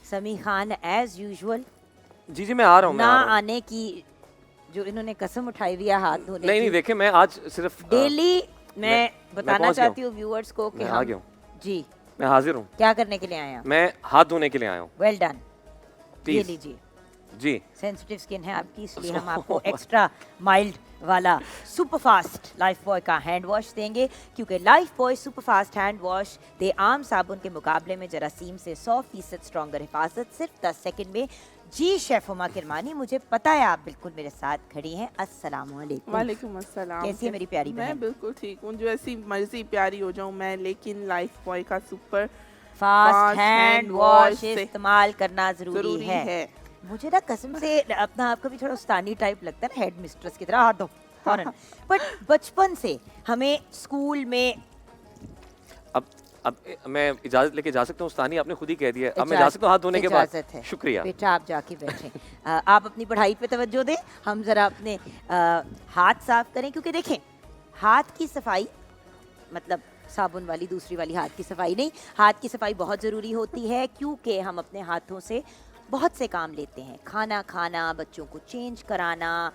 समी Khan as usual जी मैं आ रहा हूँ, मैं ना आ रहा हूँ। आने की जो इन्होंने कसम उठाई हुई है हाथ धोने नहीं की। देखिए मैं आज सिर्फ डेली मैं बताना पहुंच गया चाहती हूँ व्यूअर्स को कि मैं आ हम गया हूँ, जी मैं हाजिर हूँ। क्या करने के लिए आए हैं? मैं हाथ धोने के लिए आया हूँ। Well done. ये प्लीज लीजिए, जी। सेंसिटिव स्किन है आपकी, इसलिए हम आपको एक्स्ट्रा माइल्ड वाला सुपर फास्ट लाइफ बॉय का हैंड वॉश देंगे, क्योंकि Lifebuoy super fast hand wash दे आम साबुन के मुकाबले में जरासीम से 100% स्ट्रॉन्गर हिफाजत सिर्फ 10 सेकंड में। जी शेफ हुमा किरमानी, मुझे पता है आप बिल्कुल मेरे साथ खड़ी हैं। अस्सलाम वालेकुम। वालेकुम अस्सलाम। कैसी है मेरी प्यारी मैं बहन? बिल्कुल ठीक हूँ, जो ऐसी मर्जी प्यारी हो जाऊँ मैं, लेकिन लाइफ बॉय का सुपर फास्ट हैंड वॉश से इस्तेमाल करना जरूरी जरूरी है। है। मुझे ना कसम से अपना आपका भी थोड़ा उस्तानी टाइप लगता है ना, हेड मिस्ट्रेस की तरह हाथ दो फौरन। बट बचपन से हमें स्कूल में अब मैं इजाजत लेके जा सकता हूँ उस्तानी, आपने खुद ही कह दिया, अब मैं जा सकता हूँ हाथ धोने के बाद? इजाजत है। शुक्रिया बेटा आप जाके बैठें। आप अपनी पढ़ाई पे तवज्जो दें, हम जरा अपने हाथ साफ करें, क्योंकि देखें हाथ की सफाई मतलब साबुन वाली दूसरी वाली हाथ की सफाई नहीं, हाथ की सफाई बहुत ज़रूरी होती है, क्योंकि हम अपने हाथों से बहुत से काम लेते हैं। खाना खाना, बच्चों को चेंज कराना,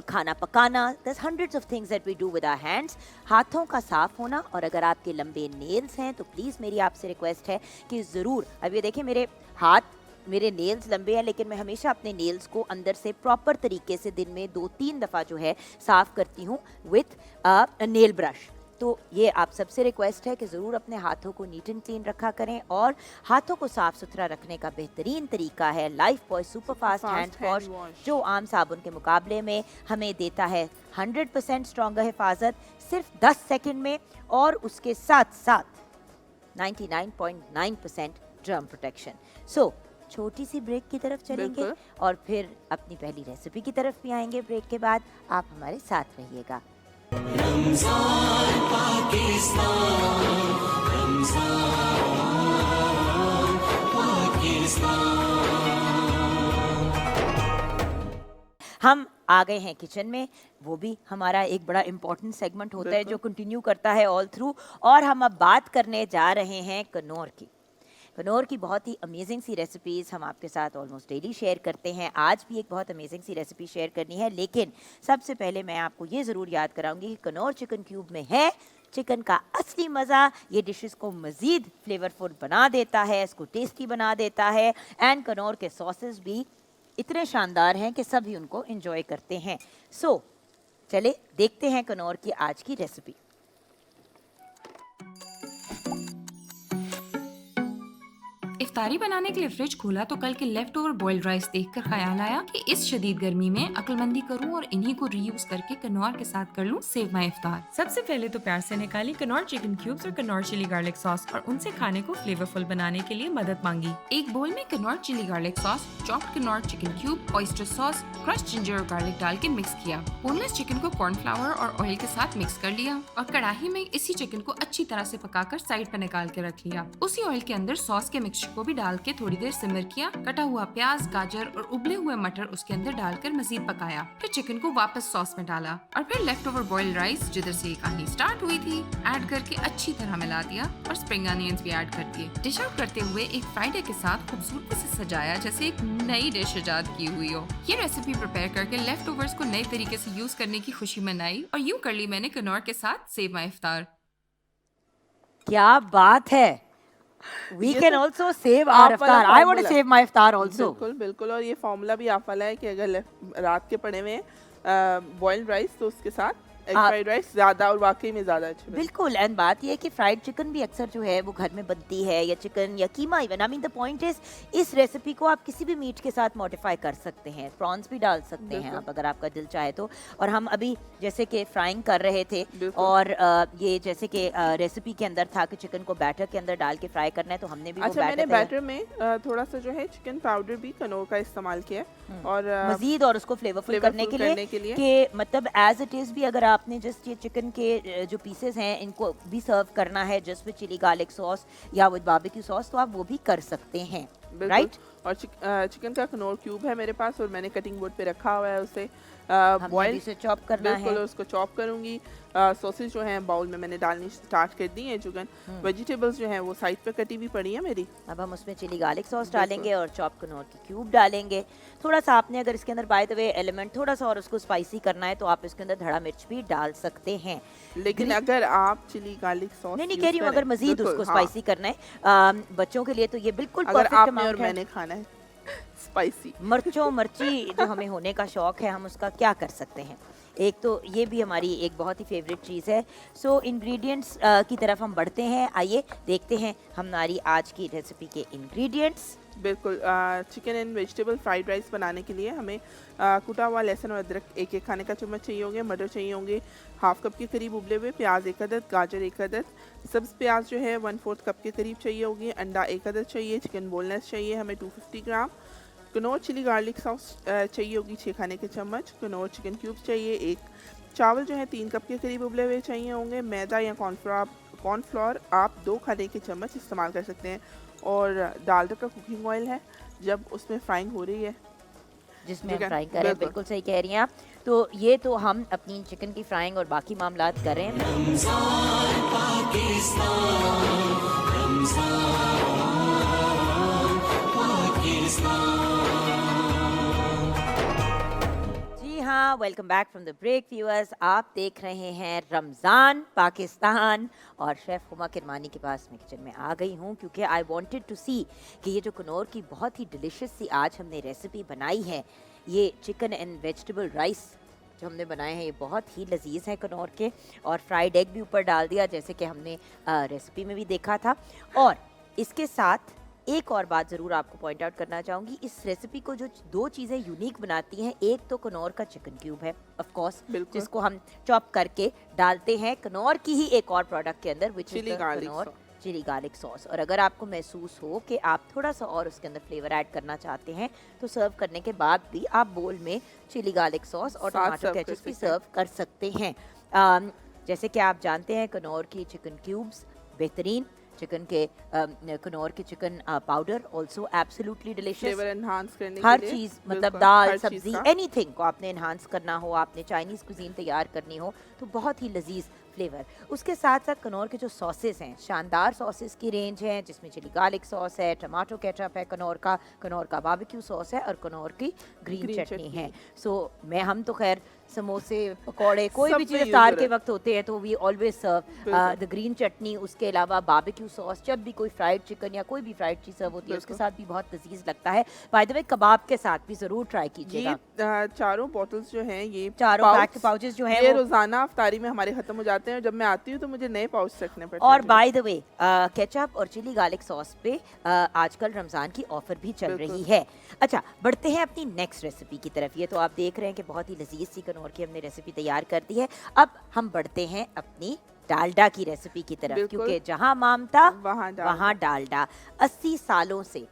खाना पकाना, there's hundreds of things that we do with our hands। हाथों का साफ होना, और अगर आपके लंबे नेल्स हैं तो प्लीज़ मेरी आपसे रिक्वेस्ट है कि ज़रूर, अब ये देखें मेरे हाथ, मेरे नेल्स लंबे हैं, लेकिन मैं हमेशा अपने नेल्स को अंदर से प्रॉपर तरीके से दिन में 2-3 दफ़ा जो है साफ़ करती हूँ विथ नेल ब्रश। तो ये आप सबसे रिक्वेस्ट है कि ज़रूर अपने हाथों को नीट एंड क्लीन रखा करें, और हाथों को साफ़ सुथरा रखने का बेहतरीन तरीका है life boy super fast hand wash, जो आम साबुन के मुकाबले में हमें देता है 100% स्ट्रॉन्गर हिफाजत सिर्फ 10 सेकंड में, और उसके साथ साथ 99.9% जर्म प्रोटेक्शन। सो छोटी सी ब्रेक की तरफ चलेंगे और फिर अपनी पहली रेसिपी की तरफ भी आएंगे ब्रेक के बाद। आप हमारे साथ रहिएगा। रमज़ान पाकिस्तान, रमज़ान पाकिस्तान। हम आ गए हैं किचन में, वो भी हमारा एक बड़ा इम्पोर्टेंट सेगमेंट होता है जो कंटिन्यू करता है ऑल थ्रू, और हम अब बात करने जा रहे हैं कनौर की। कनौर की बहुत ही अमेजिंग सी रेसिपीज़ हम आपके साथ ऑलमोस्ट डेली शेयर करते हैं। आज भी एक बहुत अमेजिंग सी रेसिपी शेयर करनी है, लेकिन सबसे पहले मैं आपको ये ज़रूर याद कराऊंगी कि कनौर चिकन क्यूब में है चिकन का असली मज़ा। ये डिशेस को मज़ीद फ्लेवरफुल बना देता है, इसको टेस्टी बना देता है, एंड कनौर के सॉसेस भी इतने शानदार हैं कि सभी उनको एंजॉय करते हैं। सो चले देखते हैं कनौर की आज की रेसिपी। इफ्तारी बनाने के लिए फ्रिज खोला तो कल के लेफ्ट ओवर बॉइल्ड राइस देखकर ख्याल आया कि इस शदीद गर्मी में अक्लमंदी करूं और इन्हीं को रीयूज करके कनौर के साथ कर लूं सेव माई इफ्तार। सबसे पहले तो प्यार से निकाली कनौर चिकन क्यूब्स और कनौर चिली गार्लिक सॉस, और उनसे खाने को फ्लेवरफुल बनाने के लिए मदद मांगी। एक बोल में Knorr chilli garlic sauce, chopped Knorr chicken cube, oyster sauce, crush ginger और गार्लिक डाल के मिक्स किया। बोनलेस चिकन को कॉर्नफ्लावर और ऑयल के साथ मिक्स कर लिया और कढ़ाई में इसी चिकन को अच्छी तरह से पकाकर साइड पर निकाल के रख लिया। उसी ऑयल के अंदर सॉस के मिक्सचर को भी डाल के थोड़ी देर सिमर किया। कटा हुआ प्याज, गाजर और उबले हुए मटर उसके अंदर डालकर मजीद पकाया। फिर चिकन को वापस सॉस में डाला और फिर लेफ्ट ओवर बॉइल्ड राइस जिधर से कहानी स्टार्ट हुई थी ऐड करके अच्छी तरह मिला दिया और स्प्रिंग अनियंस भी ऐड कर दिए। डिश आउट करते हुए एक फ्राइड एग के साथ खूबसूरती से सजाया, जैसे एक नई डिश इजाद की हुई हो। ये रेसिपी प्रिपेयर करके लेफ्ट ओवर्स को नए तरीके से यूज करने की खुशी मनाई और यूं कर ली मैंने कनौर के साथ सेव माई इफ्तार। क्या बात है! We can also save our iftar. I want to save my iftar also. बिल्कुल बिल्कुल, और ये फॉर्मूला भी आप वाला है कि अगर रात के पड़े में बॉइल्ड राइस तो उसके साथ एग फ्राइड राइस ज़्यादा और वाकई में ज़्यादा अच्छे। बिल्कुल, एंड बात ये है कि फ्राइड चिकन भी अक्सर जो है वो घर में बनती है, या चिकन या keema even. I mean the point is इस रेसिपी को आप किसी भी मीट के साथ मॉडिफाई कर सकते हैं, प्रॉन्स भी डाल सकते हैं आप अगर आपका दिल चाहे तो। और हम अभी जैसे कि फ्राइंग कर रहे थे, और ये जैसे कि रेसिपी के अंदर था कि चिकन को बैटर के अंदर डाल के फ्राई करना है, तो हमने भी अच्छा, मैंने बैटर में थोड़ा सा जो है चिकन पाउडर भी कनौर का इस्तेमाल किया और मजीद और उसको फ्लेवरफुल करने के लिए कि मतलब एज इट इज भी अगर आपने जस्ट ये चिकन के जो पीसेस हैं इनको भी सर्व करना है just with chilli garlic sauce या विद बारबेक्यू सॉस, तो आप वो भी कर सकते हैं, राइट? और चिकन का कनौर क्यूब है मेरे पास और मैंने कटिंग बोर्ड पे रखा हुआ है उसे हमने अभी बॉयल इसे चॉप करना बिल्कुल है। उसको चॉप करूंगी। सॉसेज जो हैं बाउल में मैंने डालनी स्टार्ट कर दी है चिकन। वेजिटेबल्स जो हैं वो साइड पे कटी हुई पड़ी है मेरी। अब हम उसमें चिली गार्लिक सॉस डालेंगे और चॉप कनौर की क्यूब डालेंगे। थोड़ा सा आपने अगर इसके अंदर बाय द वे एलिमेंट थोड़ा सा और उसको स्पाइसी करना है तो आप इसके अंदर धड़ा मिर्च भी डाल सकते हैं। लेकिन अगर आप चिली गार्लिक सॉस नहीं कह रही हूँ, अगर मजीद बिल्कुल, उसको हाँ। स्पाइसी करना है बच्चों के लिए तो ये बिल्कुल अगर परफेक्ट आपने और अमाउंट है। मैंने खाना है स्पाइसी। मर्ची जो हमें होने का शौक है, हम उसका क्या कर सकते हैं। एक तो ये भी हमारी एक बहुत ही फेवरेट चीज़ है। सो इंग्रेडिएंट्स की तरफ हम बढ़ते हैं। आइए देखते हैं हमारी आज की रेसिपी के इंग्रेडिएंट्स। बिल्कुल chicken and vegetable fried rice बनाने के लिए हमें कुटा हुआ लहसुन और अदरक एक खाने का चम्मच चाहिए होंगे। मटर चाहिए होंगे हाफ कप के करीब उबले हुए, प्याज 1 अदद, गाजर 1 अदद, सब्ज़ प्याज जो है 1/4 कप के करीब चाहिए होगी, अंडा 1 अदद चाहिए, चिकन बोनलेस चाहिए हमें 250 ग्राम, कनौर चिली गार्लिक सॉस चाहिए होगी 6 खाने के चम्मच, कनौर चिकन क्यूब्स चाहिए 1, चावल जो है 3 कप के करीब उबले हुए चाहिए होंगे, मैदा या कॉर्नफ्लोर आप 2 खाने के चम्मच इस्तेमाल कर सकते हैं, और डालडा का कुकिंग ऑयल है जब उसमें फ्राइंग हो रही है जिसमें हम चिकन, फ्राइंग कर रहे हैं। बिल्कुल सही कह रही हैं आप। तो ये तो हम अपनी चिकन की फ्राइंग और बाकी मामलात कर रहे हैं। रमजान पाकिस्तान, रमजान पाकिस्तान। जी हाँ, welcome back from the break viewers. आप देख रहे हैं रमज़ान पाकिस्तान और शेफ़ हुमा किरमानी के पास मैं किचन में आ गई हूँ क्योंकि आई वांटेड टू सी कि ये जो कनौर की बहुत ही डिलिशियस सी आज हमने रेसिपी बनाई है, ये चिकन एंड वेजिटेबल राइस जो हमने बनाए हैं, ये बहुत ही लजीज है कनौर के, और फ्राइड एग भी ऊपर डाल दिया जैसे कि हमने रेसिपी में भी देखा था। और इसके साथ एक और बात ज़रूर आपको पॉइंट आउट करना चाहूँगी, इस रेसिपी को जो 2 चीज़ें यूनिक बनाती हैं, एक तो कनौर का चिकन क्यूब है ऑफ कोर्स, बिल्कुल। जिसको हम चॉप करके डालते हैं कनौर की ही एक और प्रोडक्ट के अंदर, विच चिली इज गार्लिक कनौर सॉस। Chili garlic sauce. और अगर आपको महसूस हो कि आप थोड़ा सा और उसके अंदर फ्लेवर ऐड करना चाहते हैं तो सर्व करने के बाद भी आप बोल में चिली गार्लिक सॉस और साथ टमाटो सर्व कर केचप भी सकते हैं। सर्व कर सकते हैं। जैसे कि आप जानते हैं कनौर की चिकन क्यूब्स बेहतरीन, चिकन के कनौर के chicken powder also absolutely delicious. Flavour enhance करने हर के लिए चीज़ मतलब बिल्कुल, दाल हर चीज़ सब्जी का। एनीथिंग को आपने इन्हांस करना हो, आपने चाइनीज़ कुजीन तैयार करनी हो तो बहुत ही लजीज फ्लेवर। उसके साथ साथ कनौर के जो सॉसेस हैं, शानदार सॉसेस की रेंज है जिसमें चिली गार्लिक सॉस है, टमाटो केचप है, कनौर का बारबेक्यू सॉस है और कनौर की ग्रीन ग्रीन चटनी चटनी। है। सो हम तो खैर समोसे पकौड़े कोई भी सब चीज़ में इफ्तार use के हो वक्त होते हैं तो वी ऑलवेज सर्व बिल्कुल। द ग्रीन चटनी। उसके अलावा बारबेक्यू सॉस, जब भी कोई फ्राइड चिकन या कोई भी फ्राइड चीज़ सर्व होती है उसके बिल्कुल। साथ भी बहुत लजीज लगता है। बाय द वे कबाब के साथ भी ज़रूर ट्राई ये कीजिएगा। चारों बॉटल्स जो हैं ये चारों पैक pouch, पाउचेस जो हैं ये वो, रोजाना अफ्तारी में हमारे खत्म हो जाते हैं, जब मैं आती हूँ तो मुझे नए पाउच रखने पड़ते और हैं। बाय द वे केचप और चिली गार्लिक सॉस पे आजकल रमज़ान की ऑफर भी चल बिल्कुल। रही है। अच्छा, बढ़ते हैं अपनी नेक्स्ट रेसिपी की तरफ। ये तो आप देख रहे हैं कि बहुत ही लजीज सी कनौर की हमने रेसिपी तैयार कर दी है। अब हम बढ़ते हैं अपनी डालडा की रेसिपी की तरफ, बिल्कुल। क्योंकि जहां मामता वहाँ डालडा। वहां डालडा। 80 सालों से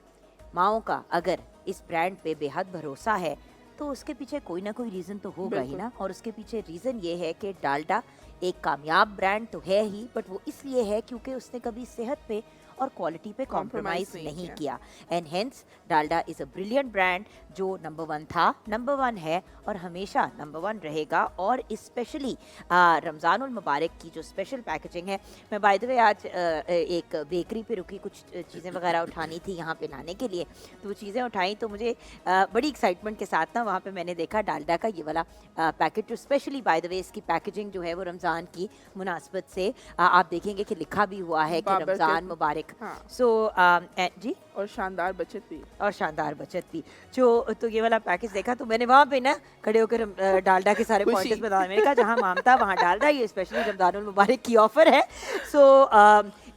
माओ का अगर इस ब्रांड पे बेहद भरोसा है तो उसके पीछे कोई ना कोई रीज़न तो होगा ही बिल्कुल। ना। और उसके पीछे रीज़न ये है कि डालडा एक कामयाब ब्रांड तो है ही, बट वो इसलिए है क्योंकि उसने कभी सेहत पे और क्वालिटी पे कॉम्प्रोमाइज Compromise नहीं नहीं किया। And hence Dalda is a brilliant brand जो नंबर 1 था, नंबर 1 है और हमेशा नंबर 1 रहेगा। और स्पेशली रमज़ानुल मुबारक की जो स्पेशल पैकेजिंग है, मैं बाय द वे आज एक बेकरी पे रुकी, कुछ चीज़ें वगैरह उठानी थी यहाँ पे लाने के लिए, तो वो चीज़ें उठाई तो मुझे बड़ी एक्साइटमेंट के साथ ना वहाँ पे मैंने देखा डालडा का ये वाला पैकेट, जो स्पेशली बाय द वे इसकी पैकेजिंग जो है वो रमज़ान की मुनासबत से आप देखेंगे कि लिखा भी हुआ है कि बाबरकत। रमज़ान मुबारक। हाँ। सो जी, और शानदार बचत भी। और शानदार बचत भी। तो ये वाला पैकेज देखा तो मैंने वहाँ पे ना खड़े होकर डालडा के सारे खुशी। पॉइंट्स बता, मैंने कहा जहाँ मामता वहाँ डालडा, ये स्पेशली रमज़ानुल मुबारक की ऑफर है। सो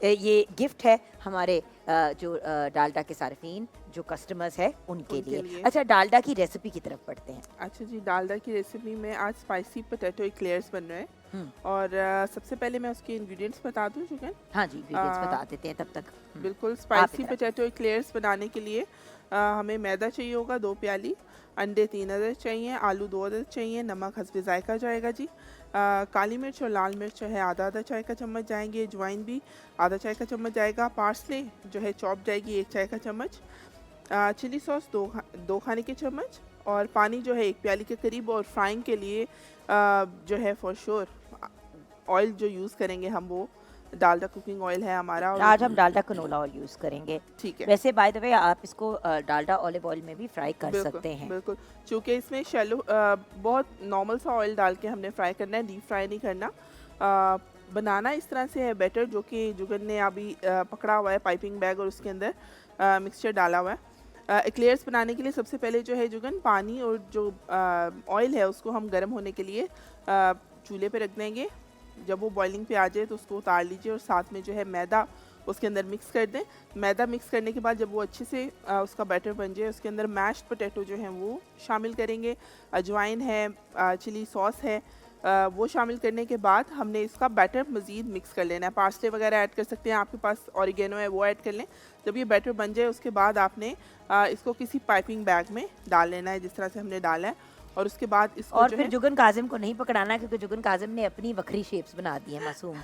ये गिफ्ट है हमारे जो डालडा के सार्फिन जो कस्टमर्स है उनके उनके लिए। लिए। अच्छा, डालडा की रेसिपी की तरफ बढ़ते हैं। अच्छा जी, डालडा की रेसिपी में आज स्पाइसी पोटैटो एक्लेयर्स बन रहे हैं। हम्म। और सबसे पहले मैं उसके इंग्रेडिएंट्स बता दूं चिकन। हाँ जी, इंग्रेडिएंट्स आ, बता देते हैं तब तक। बिल्कुल, आप स्पाइसी इधर। पोटैटो एक्लेयर्स बनाने के लिए हमें मैदा चाहिए होगा 2 प्याली, अंडे 3 अदद चाहिए, आलू 2 अदद चाहिए, नमक हस्बे जायका जाएगा जी, काली मिर्च और लाल मिर्च जो है आधा चाय का चम्मच जाएंगे, अजवाइन भी आधा चाय का चम्मच जाएगा, पार्सले जो है चॉप जाएगी 1 चाय का चम्मच, चिली सॉस दो खाने के चम्मच, और पानी जो है 1 प्याली के करीब। और फ्राइंग के लिए जो है फॉर श्योर ऑयल जो यूज़ करेंगे हम वो डालडा कुकिंग ऑयल है हमारा। और आज हम डालडा कनोला ऑयल यूज करेंगे। ठीक है, वैसे बाय द वे आप इसको डालडा ऑलिव ऑयल में भी फ्राई कर बिल्कुल सकते हैं। बिल्कुल, चूँकि इसमें शैलो बहुत नॉर्मल सा ऑयल डाल के हमने फ्राई करना है, डीप फ्राई नहीं करना। बनाना इस तरह से है बैटर, जो कि जुगन ने अभी पकड़ा हुआ है पाइपिंग बैग और उसके अंदर मिक्सचर डाला हुआ है। एक्लेयर्स बनाने के लिए सबसे पहले जो है जुगन, पानी और जो ऑयल है उसको हम गर्म होने के लिए चूल्हे पे रख देंगे। जब वो बॉइलिंग पे आ जाए तो उसको उतार लीजिए और साथ में जो है मैदा उसके अंदर मिक्स कर दें। मैदा मिक्स करने के बाद जब वो अच्छे से उसका बैटर बन जाए, उसके अंदर मैश्ड पोटैटो जो हैं वो शामिल करेंगे, अजवाइन है, चिली सॉस है, वो शामिल करने के बाद हमने इसका बैटर मज़ीद मिक्स कर लेना है। पार्सले वगैरह ऐड कर सकते हैं, आपके पास ऑरिगेनो है वो ऐड कर लें। जब ये बैटर बन जाए उसके बाद आपने इसको किसी पाइपिंग बैग में डाल लेना है जिस तरह से हमने डाला है। और उसके बाद इसको और जो फिर है जुगन काजिम को नहीं पकड़ाना, क्योंकि जुगन काजिम ने अपनी वक्री शेप्स बना दी है मासूम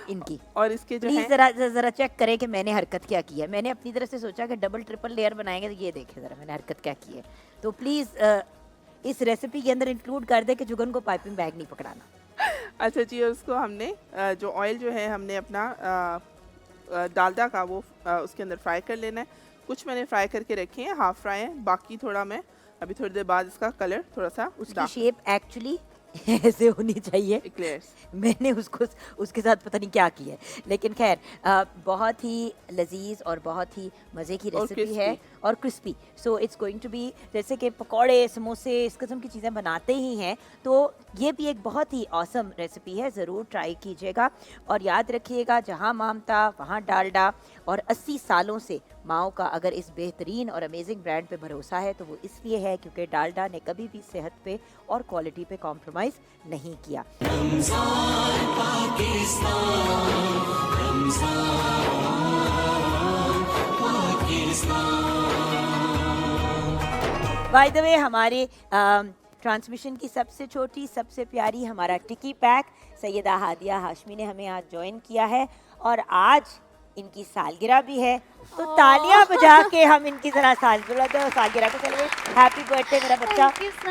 इनकी। और इसके जो प्लीज है जरा चेक करें कि मैंने हरकत क्या की है। मैंने अपनी तरफ से सोचा कि डबल ट्रिपल लेयर बनाएंगे, तो ये देखें जरा मैंने हरकत क्या की है। तो प्लीज इस रेसिपी के अंदर इंक्लूड कर दे कि जुगन को पाइपिंग बैग नहीं पकड़ाना। अच्छा जी, और उसको हमने जो ऑयल जो है हमने अपना डालडा का वो उसके अंदर फ्राई कर लेना है। कुछ मैंने फ्राई करके रखे हैं, हाफ फ्राई है, बाकी थोड़ा मैं अभी थोड़ी देर बाद इसका कलर थोड़ा सा उसकी शेप एक्चुअली ऐसे होनी चाहिए। एक्लेयर्स मैंने उसको उसके साथ पता नहीं क्या किया है, लेकिन खैर बहुत ही लजीज और बहुत ही मज़े की और रेसिपी है crispy। और crispy. So it's going to be, जैसे कि पकौड़े समोसे इस किस्म की चीज़ें बनाते ही हैं, तो ये भी एक बहुत ही ऑसम रेसिपी है, ज़रूर ट्राई कीजिएगा। और याद रखिएगा, जहाँ ममता वहाँ डालडा। और 80 सालों से माओ का अगर इस बेहतरीन और अमेजिंग ब्रांड पे भरोसा है तो वो इसलिए है क्योंकि डालडा ने कभी भी सेहत पे और क्वालिटी पे कॉम्प्रोमाइज़ नहीं किया। Ramzan Pakistan, Ramzan Pakistan. By the way, हमारे ट्रांसमिशन की सबसे छोटी सबसे प्यारी हमारा टिकी पैक सैयदा हादिया हाशमी ने हमें आज ज्वाइन किया है, और आज इनकी सालगिरह भी है, तो तालियां बजा के हम इनकी जरा सालगिरह को सेलिब्रेट। हैप्पी बर्थडे मेरा बच्चा, खुश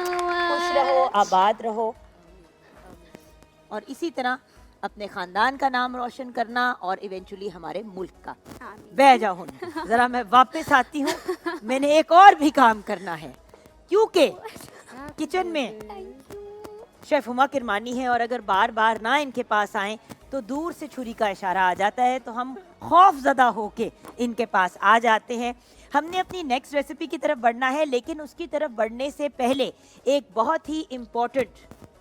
रहो, आबाद रहो, और इसी तरह अपने खानदान का नाम रोशन करना और इवेंचुअली हमारे मुल्क का। बह जाओ, जरा मैं वापस आती हूँ, मैंने एक और भी काम करना है, क्योंकि किचन में शेफ हुमा किरमानी है, और अगर बार बार ना इनके पास आएं तो दूर से छुरी का इशारा आ जाता है, तो हम खौफजदा होके इनके पास आ जाते हैं। हमने अपनी नेक्स्ट रेसिपी की तरफ बढ़ना है, लेकिन उसकी तरफ बढ़ने से पहले एक बहुत ही इम्पोर्टेंट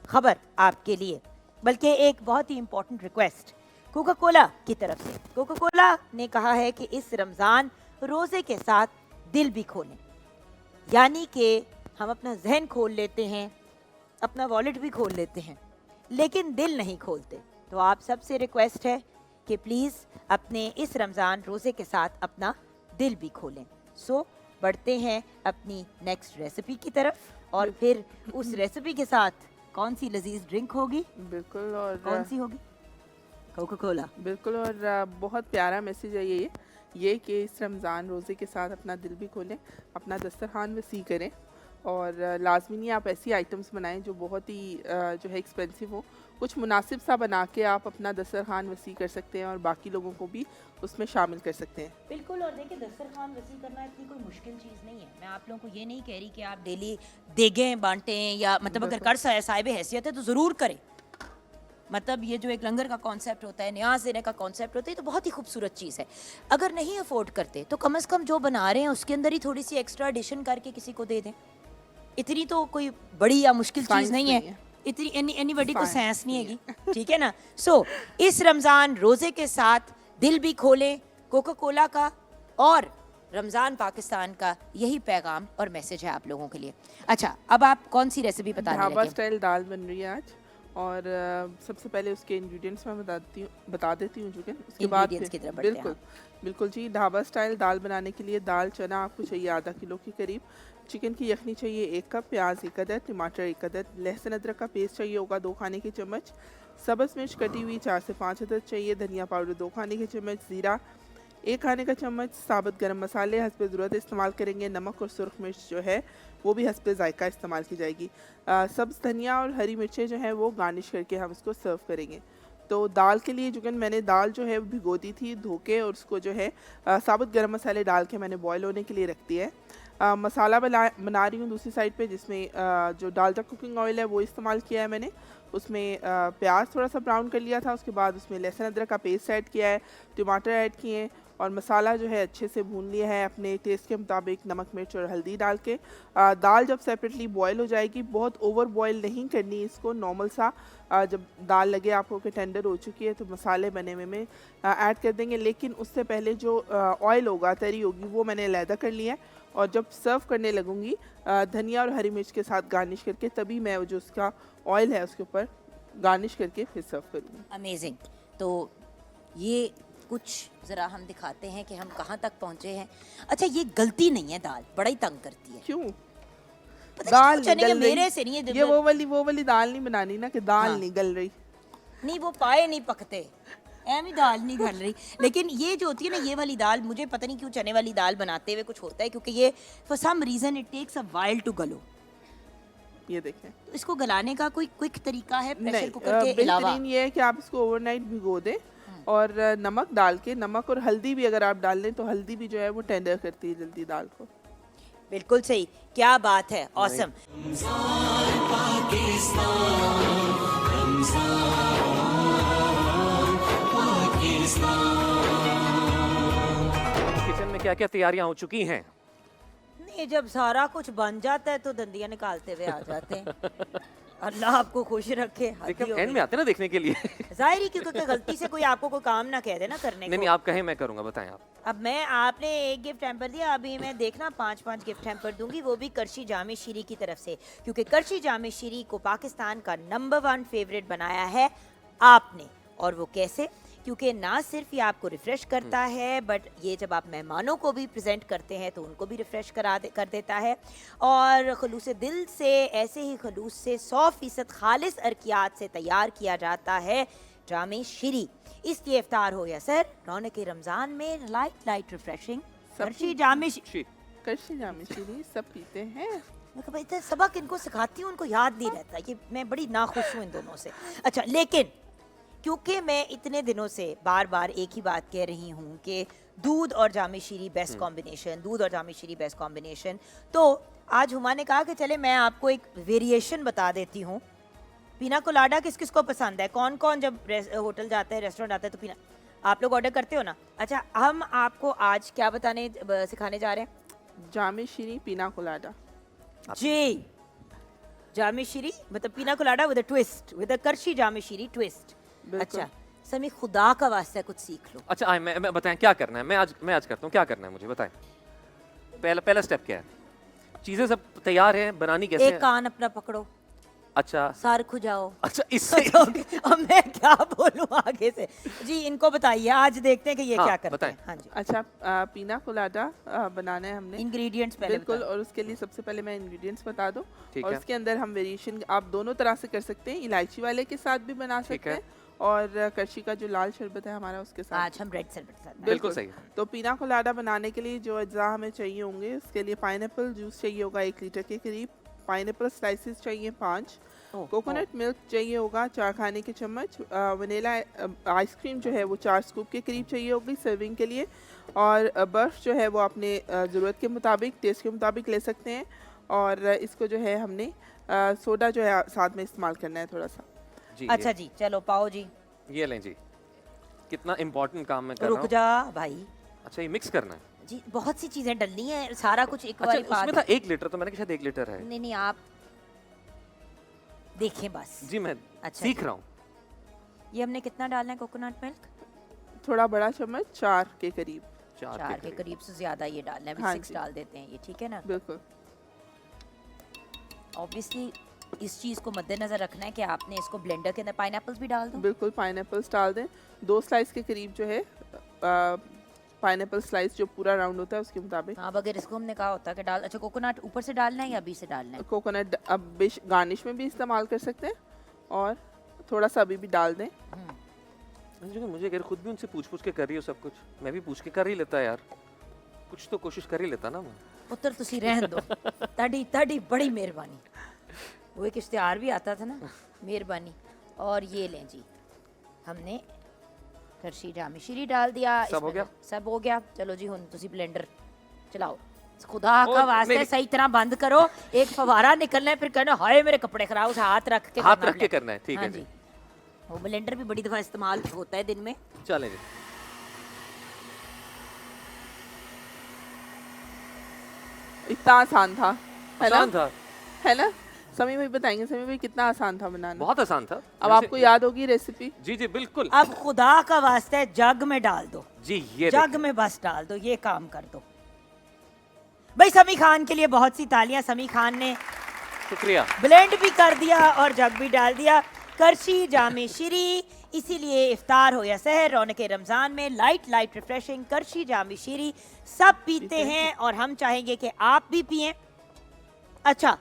खबर आपके लिए, बल्कि एक बहुत ही इम्पोर्टेंट रिक्वेस्ट कोका कोला की तरफ से। कोका कोला ने कहा है कि इस रमज़ान रोज़े के साथ दिल भी खोलें, यानी कि हम अपना जहन खोल लेते हैं, अपना वॉलेट भी खोल लेते हैं, लेकिन दिल नहीं खोलते। तो आप सबसे रिक्वेस्ट है कि प्लीज़ अपने इस रमज़ान रोज़े के साथ अपना दिल भी खोलें। सो बढ़ते हैं अपनी नेक्स्ट रेसिपी की तरफ, और फिर उस रेसिपी के साथ कौन सी लजीज ड्रिंक होगी, बिल्कुल, और कौन सी होगी? Coca Cola. बिल्कुल, और बहुत प्यारा मैसेज है ये कि इस रमज़ान रोज़े के साथ अपना दिल भी खोलें, अपना दस्तरखान वसी करें, और लाजमी नहीं आप ऐसी आइटम्स बनाएं जो बहुत ही जो है एक्सपेंसिव हो। कुछ मुनासिब सा बना के आप अपना दस्तरखान वसी कर सकते हैं और बाकी लोगों को भी उसमें शामिल कर सकते हैं। बिल्कुल, और देखिए दस्तरखान वसी करना इतनी कोई मुश्किल चीज़ नहीं है। मैं आप लोगों को ये नहीं कह रही कि आप डेली देगें बांटें, या मतलब अगर कर साहिब हैसियत है तो ज़रूर करें। मतलब ये जो एक लंगर का कॉन्सेप्ट होता है, न्याज देने का कॉन्सेप्ट होता है, तो बहुत ही खूबसूरत चीज़ है। अगर नहीं अफोर्ड करते तो कम से कम जो बना रहे हैं उसके अंदर ही थोड़ी सी एक्स्ट्रा एडिशन करके किसी को दे दें। इतनी तो कोई बड़ी या मुश्किल चीज़ नहीं है, इतनी एनीबॉडी को साइंस नहीं हैगी, ठीक है ना। सो इस रमज़ान रोज़े के साथ दिल भी खोलें, कोका कोला का और रमज़ान पाकिस्तान का यही पैगाम और मैसेज है आप लोगों के लिए। अच्छा, अब आप कौन सी रेसिपी ढाबा स्टाइल दाल बन रही है आज, और सबसे पहले उसके इंग्रेडिएंट्स मैं बता देती हूँ जुगन, उसके बाद बिल्कुल जी। ढाबा स्टाइल दाल बनाने के लिए दाल चना आपको चाहिए आधा किलो के करीब, चिकन की यखनी चाहिए 1 कप, प्याज 1 अदद, टमाटर 1 अदद, लहसुन अदरक का पेस्ट चाहिए होगा 2 खाने के चम्मच, सब्ज़ मिर्च कटी हुई 4 से 5 अदद चाहिए, धनिया पाउडर 2 खाने के चम्मच, ज़ीरा 1 खाने का चम्मच साबुत गरम मसाले हस्बे ज़रूरत इस्तेमाल करेंगे। नमक और सुरख मिर्च जो है वो भी हस्बे ज़ायका इस्तेमाल की जाएगी। सब्ज़ धनिया और हरी मिर्चें जो है वो गार्निश करके हम इसको सर्व करेंगे। तो दाल के लिए जो कि मैंने दाल जो है वो भिगो दी थी धो के, और उसको जो है साबुत गरम मसाले डाल के मैंने बॉयल होने के लिए रख दिया है। मसाला बना रही हूँ दूसरी साइड पे, जिसमें जो डालडा कुकिंग ऑयल है वो इस्तेमाल किया है मैंने। उसमें प्याज थोड़ा सा ब्राउन कर लिया था, उसके बाद उसमें लहसुन अदरक का पेस्ट ऐड किया है, टमाटर ऐड किए हैं, और मसाला जो है अच्छे से भून लिया है अपने टेस्ट के मुताबिक नमक मिर्च और हल्दी डाल के। दाल जब सेपरेटली बॉयल हो जाएगी, बहुत ओवर बॉयल नहीं करनी इसको, नॉर्मल सा जब दाल लगे आपको कि टेंडर हो चुकी है तो मसाले बने हुए में ऐड कर देंगे। लेकिन उससे पहले जो ऑयल होगा, तरी होगी, वो मैंने अलहदा कर लिया है, और जब सर्व करने लगूंगी धनिया और हरी मिर्च के साथ गार्निश करके, तभी मैं जो उसका ऑयल है उसके ऊपर गार्निश करके फिर सर्व करूँगी। अमेजिंग। तो ये कुछ ज़रा हम दिखाते हैं कि हम कहाँ तक पहुँचे हैं। अच्छा, ये गलती नहीं है, दाल बड़ा ही तंग करती है। क्यों? पता दाल नहीं क्यों चने नहीं के गल रही। मेरे से नहीं है ये वो वाली दाल नहीं बनानी ना कि दाल हाँ। नहीं गल रही। नहीं, वो पाए नहीं पकते, एमी दाल नहीं गल रही। लेकिन ये जो होती है ना, ये वाली दाल, मुझे पता नहीं क्यों चने वाली दाल बनाते हुए कुछ होता है, क्योंकि ये for some reason it takes a while to glow. ये देखें। तो इसको गलाने का कोई क्विक तरीका है प्रेशर नहीं, कुकर के अलावा? बेहतरीन ये है कि आप इसको ओवरनाइट भिगो दें, और नमक डाल के, नमक और हल्दी भी अगर आप डाल दें तो हल्दी भी जो है वो टेंडर करती है जल्दी दाल को। बिल्कुल सही, क्या बात है, ऑसम। किचन में क्या क्या तैयारियां हो चुकी हैं? नहीं, जब सारा कुछ बन जाता है तो दंदियां निकालते हुए आ जाते हैं। अल्लाह आपको खुश रखे। हद ही देखिए हो एंड गई। में आते हैं ना देखने के लिए। जाहिर ही, क्योंकि गलती से कोई आपको कोई काम ना कह दे ना करने नहीं को। नहीं, आप कहें मैं करूंगा, बताएं आप। अब मैं, आपने एक गिफ्ट हैम्पर दिया, अभी मैं देखना 5 गिफ्ट हैम्पर दूंगी, वो भी करशी जामे शीरी की तरफ से, क्योंकि करशी जामे शीरी को पाकिस्तान का नंबर 1 फेवरेट बनाया है आपने। और वो कैसे? क्योंकि ना सिर्फ ये आपको रिफ्रेश करता है, बट ये जब आप मेहमानों को भी प्रेजेंट करते हैं तो उनको भी रिफ्रेश कर देता है। और खलूस दिल से, ऐसे ही खलूस से 100% खालिस अरकियात से तैयार किया जाता है जामे शीरी। इसलिए इफ्तार हो या सर, रौनक रमज़ान में लाइट रिफ्रेशिंग करशी जामे शीरी। करशी जामे शीरी सब पीते हैं। मैं कहा, इतना सबक इनको सिखाती हूँ, उनको याद नहीं रहता। ये मैं बड़ी नाखुश हूँ इन दोनों से। अच्छा, लेकिन क्योंकि मैं इतने दिनों से बार बार एक ही बात कह रही हूँ कि दूध और जामे शीरी बेस्ट कॉम्बिनेशन, दूध और जामे शीरी बेस्ट कॉम्बिनेशन, तो आज हुमा ने कहा कि चले मैं आपको एक वेरिएशन बता देती हूँ। पीना कोलाडा किस किस को पसंद है? कौन कौन जब होटल जाते हैं, रेस्टोरेंट जाते हैं, तो पीना आप लोग ऑर्डर करते हो ना? अच्छा, हम आपको आज क्या सिखाने जा रहे हैं? जामे शीरी पीना कोलाडा। जी, जामे शीरी मतलब pina colada with a twist, with a करशी जामे शीरी ट्विस्ट। बिल्कुल। अच्छा, समी खुदा का वास्ता कुछ सीख लो। अच्छा मैं बताएं क्या करना है। मैं आज करता हूँ, क्या करना है मुझे बताएं। पहला स्टेप क्या है? चीजें सब तैयार हैं, बनानी कैसे एक है? कान अपना पकड़ो, अच्छा सर खुजाओ। अच्छा, इससे अब मैं क्या बोलूं आगे से? जी, इनको बताइए, आज देखते हैं कि ये हाँ, क्या करते बताएं। हैं। हाँ जी, अच्छा, पीना कोलाडा बनाना है हमने। इंग्रेडिएंट्स पहले बिल्कुल, बताओ। और उसके लिए सबसे पहले मैं इंग्रेडिएंट्स बता दूं। ठीक और है। उसके अंदर हम वेरिएशन आप दोनों तरह से कर सकते हैं, इलायची वाले के साथ भी बना ठीक सकते है। हैं, और करशी का जो लाल शरबत है हमारा उसके साथ। आज हम रेड शरबत के साथ बिल्कुल सही है। तो पीना कोलाडा बनाने के लिए जो अज्जा हमें चाहिए होंगे, उसके लिए पाइनएप्पल जूस चाहिए होगा 1 लीटर के करीब, पाइनएप्पल स्लाइसेस चाहिए 5, कोकोनट मिल्क चाहिए होगा 4 खाने के चम्मच, वनीला आइसक्रीम जो है वो 4 स्कूप के करीब चाहिए होगी सर्विंग के लिए, और बर्फ़ जो है वो अपने ज़रूरत के मुताबिक, टेस्ट के मुताबिक ले सकते हैं। और इसको जो है हमने सोडा जो है साथ में इस्तेमाल करना है थोड़ा सा। जी अच्छा जी, चलो पाओ जी। ये लें जी। कितना इम्पोर्टेंट काम मैं कर रहा रुक हूँ। जा भाई अच्छा, ये मिक्स करना है जी, बहुत सी चीजें डलनी है, सारा कुछ एक अच्छा, बार उसमें था 1 लीटर, तो मैंने कहा शायद 1 लीटर है। नहीं, आप देखें बस। जी मैं अच्छा सीख जी। रहा हूँ। ये हमने कितना डालना है कोकोनट मिल्क? थोड़ा बड़ा चम्मच 4 के करीब। 4 के करीब से ज्यादा ये डालना है। अभी हाँ 6 जी। डाल देते हैं, ये ठीक है ना? बिल्कुल। ऑब्वियसली इस चीज को मद्देनजर रखना है कि आपने इसको ब्लेंडर के अंदर पाइनएप्पल्स भी डाल दो। बिल्कुल, पाइनएप्पल्स डाल दें 2 स्लाइस के करीब जो है, पाइनएप्पल स्लाइस जो पूरा राउंड होता है उसके मुताबिक। हाँ, अगर इसको हमने कहा होता कि डाल, अच्छा कोकोनट ऊपर से डालना है या अभी से डालना है? कोकोनट अब गार्निश में भी इस्तेमाल कर सकते हैं, और थोड़ा सा अभी भी डाल दें। मुझे अगर खुद भी उनसे पूछ के कर रही हो सब कुछ, मैं भी पूछ के कर ही लेता यार, कुछ तो कोशिश कर ही लेता ना मैं। पुत्र तुसी रहन दो, ताड़ी बड़ी मेहरबानी। वो एक इश्तिहार भी आता था ना, मेहरबानी। और ये लें जी, हमने करशी जामी शीरी डाल दिया। सब हो इसमें गया? सब हो गया। चलो जी हुन तुसी ब्लेंडर चलाओ। खुदा ओ, का वास्ते मेरी- सही तरह बंद करो, एक फवारा निकलना है, फिर कहना हाय मेरे कपड़े खराब, उसे हाथ रख के हाथ करना रख के है। करना है, ठीक हाँ है जी। वो ब्लेंडर भी बड़ी दफा इस्तेमाल होता है दिन में। चलें जी। इतना आसान था, है ना? आसान था, है ना? समी भाई बताएंगे, समी भाई कितना आसान था बनाना। बहुत आसान था। अब आपको याद होगी रेसिपी? जी जी बिल्कुल। अब खुदा का वास्ते जग में डाल दो, जी ये जग देखिए। में बस डाल दो, ये काम कर दो भाई। समी खान के लिए बहुत सी तालियां। समी खान ने शुक्रिया। ब्लेंड भी कर दिया और जग भी डाल दिया। करशी जामे शीरी, इसीलिए इफ्तार हो या सहर, रौनक रमज़ान में लाइट लाइट रिफ्रेशिंग करशी जामे शीरी सब पीते हैं और हम चाहेंगे कि आप भी पिएं। अच्छा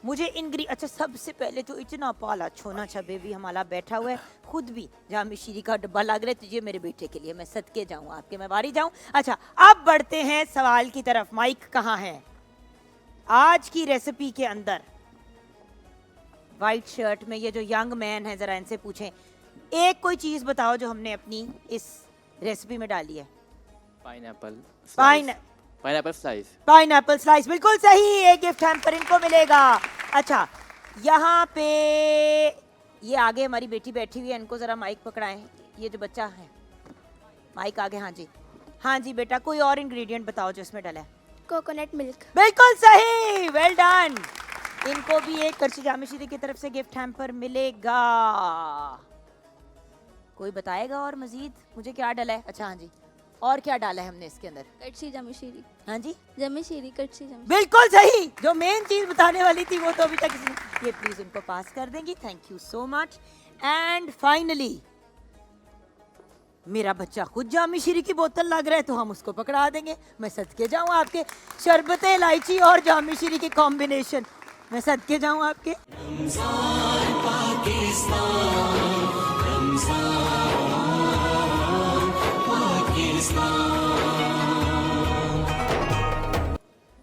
मुझे अच्छा सबसे पहले तो इतना पाला छोना छा बेबी हमारा बैठा हुआ है, खुद भी जामी शीरी का डब्बा लग रहा है, तुझे मेरे बेटे के लिए मैं सदके जाऊं, आपके मैं बारी जाऊं। अच्छा अब बढ़ते हैं सवाल की तरफ। माइक कहाँ है? आज की रेसिपी के अंदर वाइट शर्ट में ये जो यंग मैन है, जरा इनसे पूछें एक कोई चीज बताओ जो हमने अपनी इस रेसिपी में डाली है। Pineapple slice. पाइनएप्पल स्लाइस, बिल्कुल सही। एक गिफ्ट हैम्पर इनको मिलेगा। अच्छा यहाँ पे ये आगे हमारी बेटी बैठी हुई है, इनको जरा माइक पकड़ाएं। ये जो बच्चा है माइक आगे। हाँ जी, हाँ जी बेटा, कोई और इंग्रेडिएंट बताओ जो इसमें डाला है। Coconut milk. बिल्कुल सही, वेल डन। इनको भी एक करशी जामी शीरी की तरफ से गिफ्ट हैम्पर मिलेगा। कोई बताएगा और मजीद मुझे क्या डाला है? अच्छा हाँ जी, और क्या डाला है हमने इसके अंदर? कड़छी जमीशीरी। हाँ जी जमीशीरी कड़छी जमी। बिल्कुल सही। जो मेन चीज बताने वाली थी वो तो अभी तक किसी ने, ये प्लीज उनको पास कर देंगी। Thank you so much. And finally मेरा बच्चा खुद जामी शीरी की बोतल लग रहा है तो हम उसको पकड़ा देंगे। मैं सदके जाऊं आपके, शरबत इलायची और जामी शीरी की कॉम्बिनेशन, मैं सदके जाऊं आपके। रमजान पाकिस्तान, रमजान पाकिस्तान।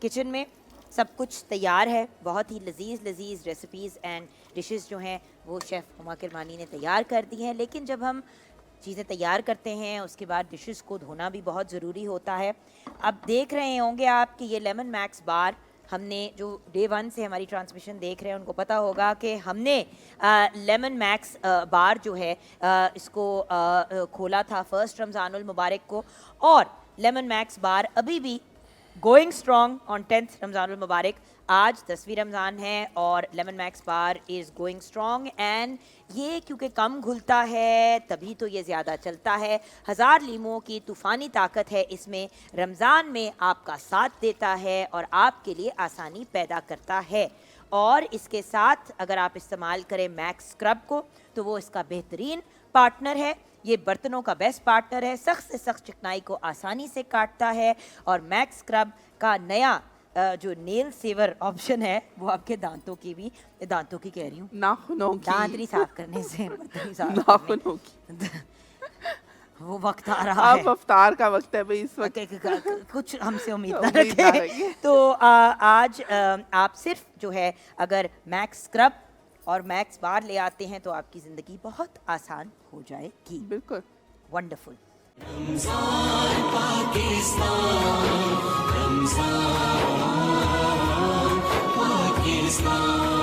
किचन में सब कुछ तैयार है। बहुत ही लजीज लजीज रेसिपीज़ एंड डिशेस जो हैं वो शेफ़ हुमा किरमानी ने तैयार कर दी हैं। लेकिन जब हम चीज़ें तैयार करते हैं उसके बाद डिशेस को धोना भी बहुत ज़रूरी होता है। अब देख रहे होंगे आप कि ये लेमन मैक्स बार, हमने जो डे 1 से हमारी ट्रांसमिशन देख रहे हैं उनको पता होगा कि हमने लेमन मैक्स बार जो है इसको खोला था फर्स्ट रमज़ानुल मुबारक को, और लेमन मैक्स बार अभी भी गोइंग स्ट्रॉन्ग ऑन 10th रमज़ानुल मुबारक। आज 10वीं रमज़ान है और lemon max bar is going strong. And ये क्योंकि कम घुलता है तभी तो ये ज़्यादा चलता है। 1000 लीमों की तूफ़ानी ताकत है इसमें, रमज़ान में आपका साथ देता है और आपके लिए आसानी पैदा करता है। और इसके साथ अगर आप इस्तेमाल करें मैक्स स्क्रब को तो वो इसका बेहतरीन पार्टनर है। ये बर्तनों का बेस्ट पार्टनर है, सख्त से सख्त चिकनाई को आसानी से काटता है। और मैक्स स्क्रब का नया जो नेल सेवर ऑप्शन है वो आपके दांतों की भी, दांतों की कह रही हूँ, नाखूनों की, दांत नहीं साफ करने से, बर्तन ही साफ नाखूनों की। करने। वो वक्त आ रहा है, अब अफ्तार का वक्त है भाई इस वक्त। कुछ हमसे उम्मीद ना उम्मीद ना रखें। रखें। तो आज आप सिर्फ जो है अगर मैक्स स्क्रब और मैक्स बार ले आते हैं तो आपकी ज़िंदगी बहुत आसान हो जाएगी। बिल्कुल वंडरफुल। रमजान पाकिस्तान, रमजान पाकिस्तान।